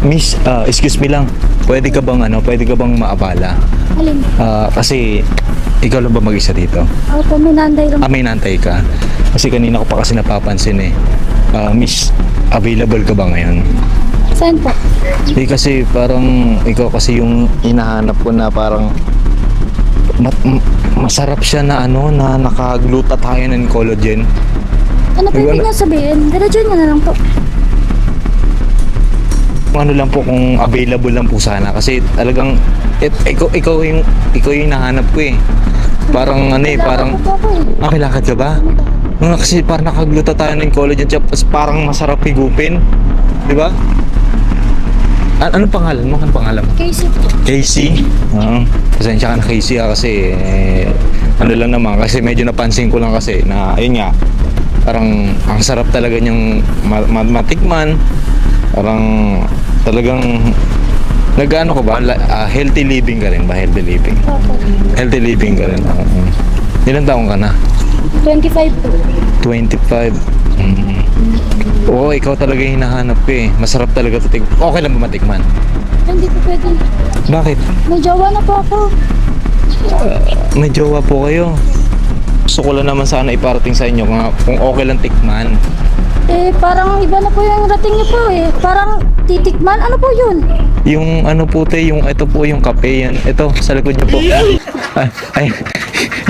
Miss, excuse me lang. Pwede ka bang maabala? Alin? Kasi ikaw lang ba mag-isa dito? Opo, may nanday lang. May nantay ka. Kasi kanina ko pa kasi napapansin eh. Miss, available ka ba ngayon? Saan po? Kasi parang ikaw kasi yung hinahanap ko na parang masarap siya na na naka-glutathione and collagen. Ano po ibig niya sabihin? Diretsuhin niya na lang po. Ano lang po kung available lang po sana kasi talagang ikaw yung hinahanap ko eh. Parang parang Lakad po ako eh. lakad ka ba? Kasi parang naka-glutathione and collagen tapos parang masarap higupin. 'Di ba? Anong pangalan mo? Anong pangalan mo? Casey po. Casey? Pasensya ka na Casey kasi ano lang naman kasi medyo napansin ko lang kasi na ayun nga parang ang sarap talaga niyang matikman. Parang talagang nag-ano ko ba? Healthy living ka rin ba? Healthy living? Opo. Healthy living ka rin. Ilang taong ka na? 25 po. 25. Oo, ikaw talaga yung hinahanap ko eh. Masarap talaga ito. Okay lang ba matikman? Hindi po pwede. Bakit? May jowa na po ako. May jowa po kayo. Gusto ko lang naman sana iparating sa inyo kung okay lang tikman. Parang iba na po yung rating niyo po eh. Parang titikman. Ano po yun? Yung ano po te, ito po yung kape yan. Ito, sa likod niyo po. Ay,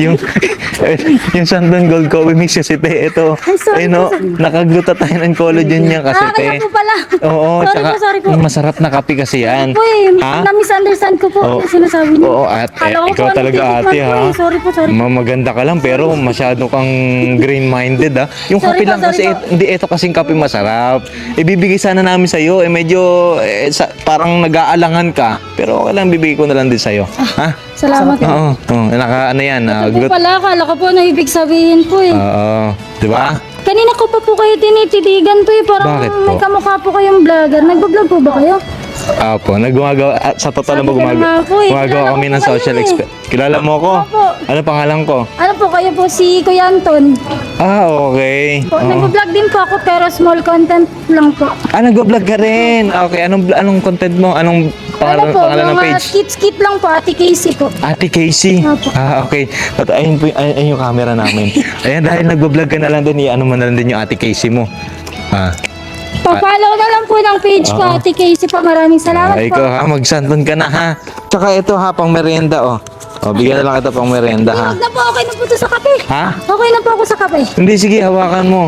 yung Sandon Gold Coffee Mix kasi te, ito. Ay, sorry po, sorry. Nakaglutathione and collagen niya kasi te. Kaya po pala. Oo, Sorry po. masarap na kape kasi yan. Po eh. Ha? Na-misunderstand ko po yung sinasabi niyo. Oo, at Kala ko ikaw po, talaga titikman ate po ha. eh. Sorry po. Maganda ka lang pero masyado kang green-minded ha. Yung Sorry kape po, lang kasi, sorry po. hindi ito kasing kape masarap. Ibibigay sana namin sa'yo, medyo parang nag-aalangan ka. Pero okay lang, bibigay ko na lang din sa'yo. Ha? Salamat po. Oo, ano yan. Ito po pala, akala ko po na ibig sabihin po eh. Oo, di ba? Kanina ko pa po kayo tinititigan po eh. Parang Bakit po? may kamukha po kayong vlogger. Nagbablog po ba kayo? Opo, sa totoo lang Sabi ko nga po eh, gumagawa kilala kami ko ng po social kayo eh. Kilala mo ko? Opo. Ano pangalan ko? Ano po kayo po si Kuya Anton? Okay. Po, Oo. nagbablog din po ako pero small content lang po. Nag-vlog ka rin. Okay, anong content mo? Anong pangalan ng mga page? skit lang po, Ate Casey po. Ate Casey. Opo. Okay. At ayun yung camera namin. Ayan, dahil nagbablog ka na lang doon, ano mo na lang din yung Ate Casey mo. Pa-follow na lang po ng page ko, Oo. Ate Casey po. Maraming salamat po. Ikaw ha, mag-santon ka na ha. Tsaka ito ha, pang merienda oh. Bigyan na lang kita pang merienda ha. Huwag na po, okay na po ito sa kape. Ha? Okay na po ako sa kape. Hindi, sige, hawakan mo.